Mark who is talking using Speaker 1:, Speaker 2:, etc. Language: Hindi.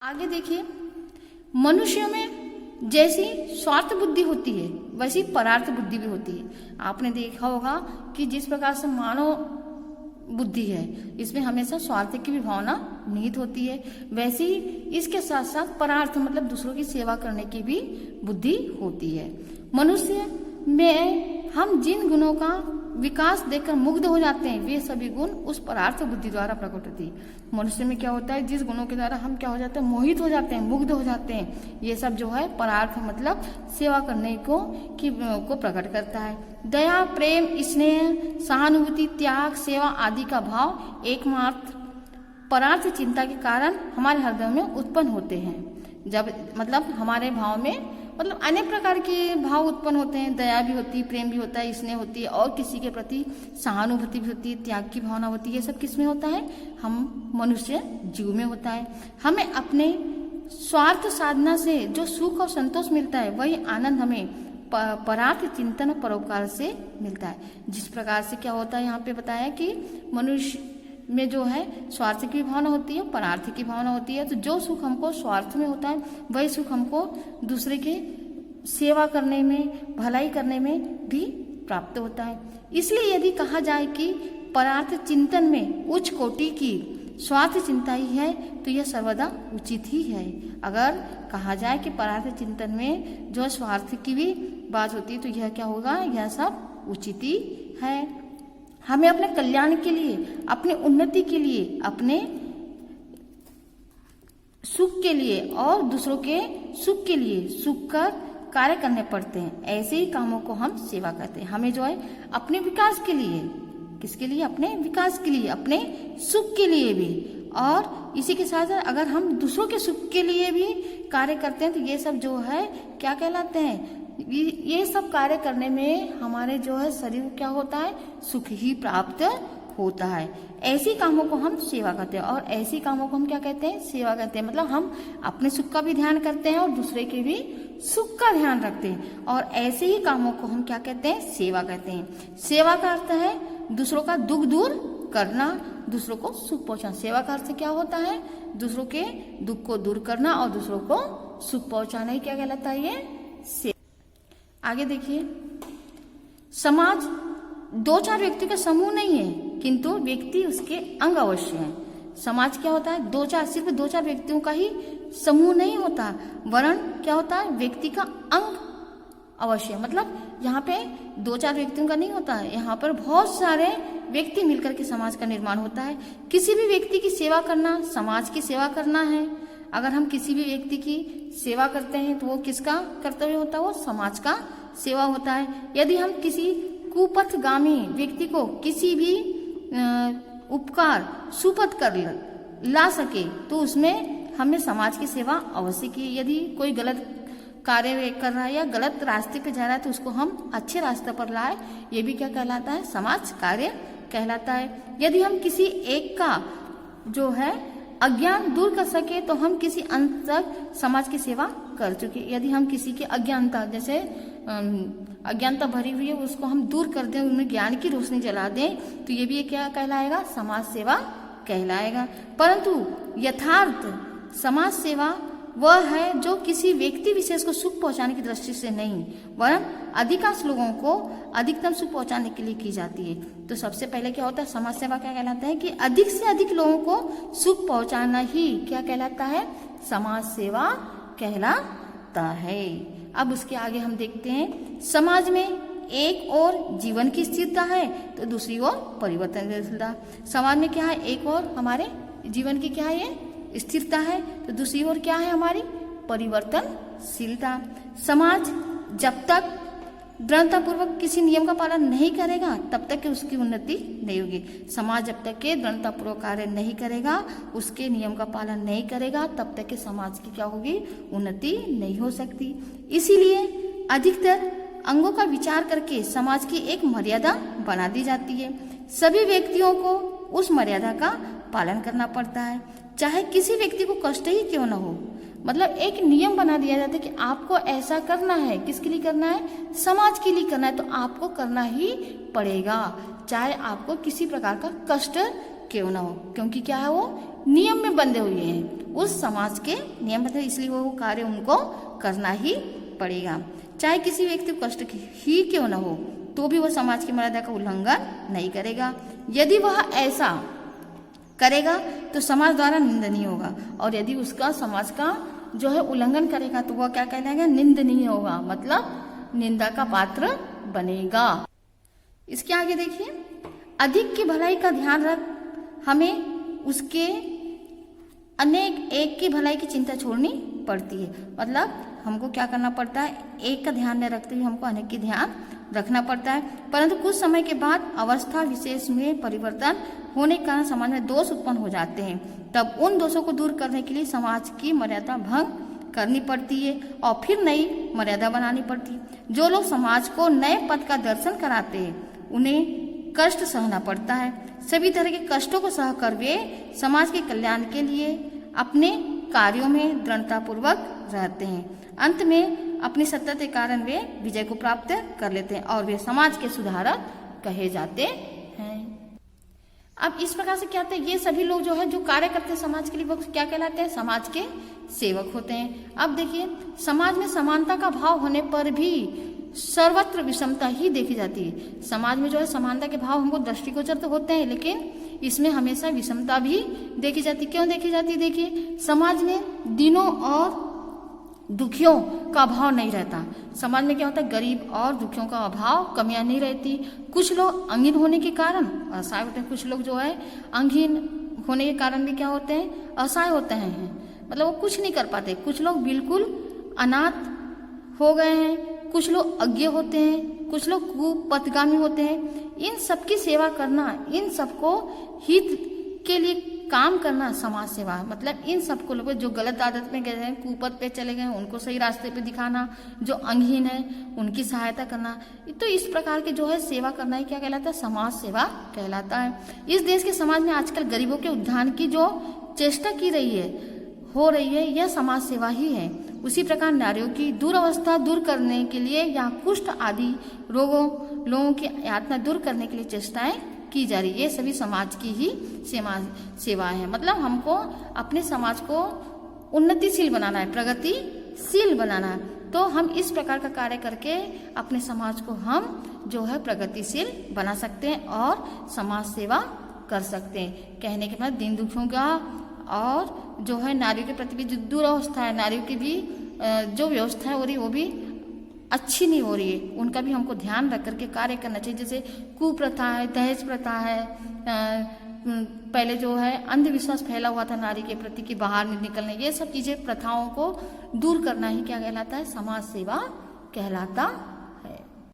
Speaker 1: आगे देखिए, मनुष्य में जैसी स्वार्थ बुद्धि होती है वैसी परार्थ बुद्धि भी होती है। आपने देखा होगा कि जिस प्रकार से मानव बुद्धि है इसमें हमेशा स्वार्थ की भी भावना निहित होती है, वैसे ही इसके साथ साथ परार्थ मतलब दूसरों की सेवा करने की भी बुद्धि होती है। मनुष्य में हम जिन गुणों का विकास देखकर मुग्ध हो जाते हैं वे सभी गुण उस परार्थ बुद्धि द्वारा प्रकट होती है। मनुष्य में क्या होता है, जिस गुणों के द्वारा हम क्या हो जाते हैं, मोहित हो जाते हैं, मुग्ध हो जाते हैं, ये सब जो है परार्थ मतलब सेवा करने को प्रकट करता है। दया, प्रेम, स्नेह, सहानुभूति, त्याग, सेवा आदि का भाव एकमात्र परार्थ चिंता के कारण हमारे हृदय में उत्पन्न होते हैं। जब मतलब हमारे भाव में मतलब अनेक प्रकार के भाव उत्पन्न होते हैं, दया भी होती है, प्रेम भी होता है, स्नेह होती है और किसी के प्रति सहानुभूति भी होती है, त्याग की भावना होती है। ये सब किस में होता है, हम मनुष्य जीव में होता है। हमें अपने स्वार्थ साधना से जो सुख और संतोष मिलता है वही आनंद हमें परार्थ चिंतन परोपकार से मिलता है। जिस प्रकार से क्या होता है, यहाँ पे बताया कि मनुष्य में जो है स्वार्थ की भावना होती है, परार्थ की भावना होती है। तो जो सुख हमको स्वार्थ में होता है वही सुख हमको दूसरे के सेवा करने में, भलाई करने में भी प्राप्त होता है। इसलिए यदि कहा जाए कि परार्थ चिंतन में उच्च कोटि की स्वार्थ चिंता ही है तो यह सर्वदा उचित ही है। अगर कहा जाए कि परार्थ चिंतन में जो स्वार्थ की भी बात होती है तो यह क्या होगा, यह सब उचित ही है। हमें अपने कल्याण के लिए, अपने उन्नति के लिए, अपने सुख के लिए और दूसरों के सुख के लिए सुख कर कार्य करने पड़ते हैं। ऐसे ही कामों को हम सेवा कहते हैं। हमें जो है अपने विकास के लिए, किसके लिए, अपने विकास के लिए, अपने सुख के लिए भी, और इसी के साथ अगर हम दूसरों के सुख के लिए भी कार्य करते हैं तो ये सब जो है क्या कहलाते हैं, ये सब कार्य करने में हमारे जो है शरीर को क्या होता है, सुख ही प्राप्त होता है। ऐसी कामों को हम सेवा कहते हैं और ऐसी कामों को हम क्या कहते हैं, सेवा कहते हैं। मतलब हम अपने सुख का भी ध्यान करते हैं और दूसरे के भी सुख का ध्यान रखते हैं और ऐसे ही कामों को हम क्या कहते हैं, सेवा कहते हैं। सेवा का अर्थ है दूसरों का दुख दूर करना, दूसरों को सुख पहुंचाना। सेवा का अर्थ क्या होता है, दूसरों के दुख को दूर करना और दूसरों को सुख पहुंचाना ही क्या कहलाता है, ये सेवा। आगे देखिए, समाज दो चार व्यक्ति का समूह नहीं है किंतु व्यक्ति उसके अंग अवश्य है। समाज क्या होता है, सिर्फ दो चार व्यक्तियों का ही समूह नहीं होता, वरन क्या होता है, व्यक्ति का अंग अवश्य। मतलब यहाँ पे दो चार व्यक्तियों का नहीं होता है, यहाँ पर बहुत सारे व्यक्ति मिलकर के समाज का निर्माण होता है। किसी भी व्यक्ति की सेवा करना समाज की सेवा करना है। अगर हम किसी भी व्यक्ति की सेवा करते हैं तो वो किसका कर्तव्य होता है, वो समाज का सेवा होता है। यदि हम किसी कुपथगामी व्यक्ति को किसी भी उपकार सुपथ कर ला सके तो उसमें हमें समाज की सेवा अवश्य की। यदि कोई गलत कार्य कर रहा है या गलत रास्ते पे जा रहा है तो उसको हम अच्छे रास्ते पर लाए, ये भी क्या कहलाता है, समाज कार्य कहलाता है। यदि हम किसी एक का जो है अज्ञान दूर कर सके तो हम किसी अंत तक समाज की सेवा कर चुके। यदि हम किसी की अज्ञानता, जैसे अज्ञानता भरी हुई है, उसको हम दूर कर दें, उनमें ज्ञान की रोशनी जला दें तो ये भी क्या कहलाएगा, समाज सेवा कहलाएगा। परंतु यथार्थ समाज सेवा वह है जो किसी व्यक्ति विशेष को सुख पहुंचाने की दृष्टि से नहीं, वरन अधिकांश लोगों को अधिकतम सुख पहुंचाने के लिए की जाती है। तो सबसे पहले क्या होता है, समाज सेवा क्या कहलाता है कि अधिक से अधिक लोगों को सुख पहुंचाना ही क्या कहलाता है, समाज सेवा कहलाता है। अब उसके आगे हम देखते हैं, समाज में एक और जीवन की स्थिरता है तो दूसरी ओर परिवर्तनशीलता। समाज में क्या है, एक और हमारे जीवन की क्या है, ये स्थिरता है, तो दूसरी ओर क्या है, हमारी परिवर्तनशीलता। समाज जब तक दृढ़तापूर्वक किसी नियम का पालन नहीं करेगा तब तक कि उसकी उन्नति नहीं होगी। समाज जब तक के दृढ़तापूर्वक कार्य नहीं करेगा, उसके नियम का पालन नहीं करेगा, तब तक के समाज की क्या होगी, उन्नति नहीं हो सकती। इसीलिए अधिकतर अंगों का विचार करके समाज की एक मर्यादा बना दी जाती है। सभी व्यक्तियों को उस मर्यादा का पालन करना पड़ता है, चाहे किसी व्यक्ति को कष्ट ही क्यों न हो। मतलब एक नियम बना दिया जाता है कि आपको ऐसा करना है, किसके लिए करना है, समाज के लिए करना है, तो आपको करना ही पड़ेगा, चाहे आपको किसी प्रकार का कष्ट क्यों ना हो। क्योंकि क्या है, वो नियम में बंधे हुए हैं, उस समाज के नियम बंधे, इसलिए वो कार्य उनको करना ही पड़ेगा। चाहे किसी व्यक्ति को कष्ट ही क्यों न हो तो भी वह समाज की मर्यादा का उल्लंघन नहीं करेगा। यदि वह ऐसा करेगा तो समाज द्वारा निंदनीय होगा, और यदि उसका समाज का जो है उल्लंघन करेगा तो वह क्या कहलाएगा? निंदनीय होगा, मतलब निंदा का पात्र बनेगा। इसके आगे देखिए, अधिक की भलाई का ध्यान रख हमें उसके अनेक एक की भलाई की चिंता छोड़नी पड़ती है। मतलब हमको क्या करना पड़ता है? एक का ध्यान न रखते हुए हमको अनेक की ध्यान रखना पड़ता है। परंतु कुछ समय के बाद अवस्था विशेष में परिवर्तन होने के कारण समाज में दोष उत्पन्न हो जाते हैं। तब उन दोषों को दूर करने के लिए समाज की मर्यादा भंग करनी पड़ती है और फिर नई मर्यादा बनानी पड़ती है। जो लोग समाज को नए पद का दर्शन कराते हैं उन्हें कष्ट सहना पड़ता है। सभी तरह के कष्टों को सहकर वे समाज के कल्याण के लिए अपने कार्यों में दृढ़तापूर्वक रहते हैं। अंत में अपनी सत्ता के कारण वे विजय को प्राप्त कर लेते हैं और वे समाज के सुधारक कहे जाते हैं। अब इस प्रकार से क्या होता है? ये सभी लोग जो है जो कार्य करते हैं समाज के लिए वो क्या कहलाते हैं? समाज के सेवक होते हैं। अब देखिए, समाज में समानता का भाव होने पर भी सर्वत्र विषमता ही देखी जाती है। समाज में जो है समानता के भाव हमको दृष्टिगोचर तो होते हैं, लेकिन इसमें हमेशा विषमता भी देखी जाती। क्यों देखी जाती? देखिए, समाज में दिनों और दुखियों का अभाव नहीं रहता। समाज में क्या होता है? गरीब और दुखियों का अभाव, कमियां नहीं रहती। कुछ लोग अंगहीन होने के कारण असहाय होते हैं, कुछ लोग जो है अंगहीन होने के कारण भी क्या होते हैं? असहाय होते हैं, मतलब वो कुछ नहीं कर पाते। कुछ लोग बिल्कुल अनाथ हो गए हैं, कुछ लोग अज्ञ होते हैं, कुछ लोग कुपथगामी होते हैं। इन सबकी सेवा करना, इन सबको हित के लिए काम करना समाज सेवा है। मतलब इन सबको लोग जो गलत आदत में गए हैं, कुपथ पे चले गए हैं, उनको सही रास्ते पे दिखाना, जो अंगहीन है उनकी सहायता करना, तो इस प्रकार के जो है सेवा करना ही क्या कहलाता है? समाज सेवा कहलाता है। इस देश के समाज में आजकल गरीबों के उद्धार की जो चेष्टा की रही है, हो रही है, यह समाज सेवा ही है। उसी प्रकार नारियों की दुरावस्था दूर करने के लिए या कुष्ठ आदि लोगों की यातना दूर करने के लिए चेष्टाएं की जा रही है। ये सभी समाज की ही सेवा है। मतलब हमको अपने समाज को उन्नतिशील बनाना है, प्रगतिशील बनाना है। तो हम इस प्रकार का कार्य करके अपने समाज को हम जो है प्रगतिशील बना सकते हैं और समाज सेवा कर सकते हैं। कहने के बाद दीन दुखियों का और जो है नारियों के प्रति भी जो दुरावस्था है, नारियों की भी जो व्यवस्था हो रही है वो भी अच्छी नहीं हो रही है, उनका भी हमको ध्यान रख करके कार्य करना चाहिए। जैसे कुप्रथा है, दहेज प्रथा है, पहले जो है अंधविश्वास फैला हुआ था नारी के प्रति कि बाहर नहीं निकलने, ये सब चीजें प्रथाओं को दूर करना ही क्या कहलाता है? समाज सेवा कहलाता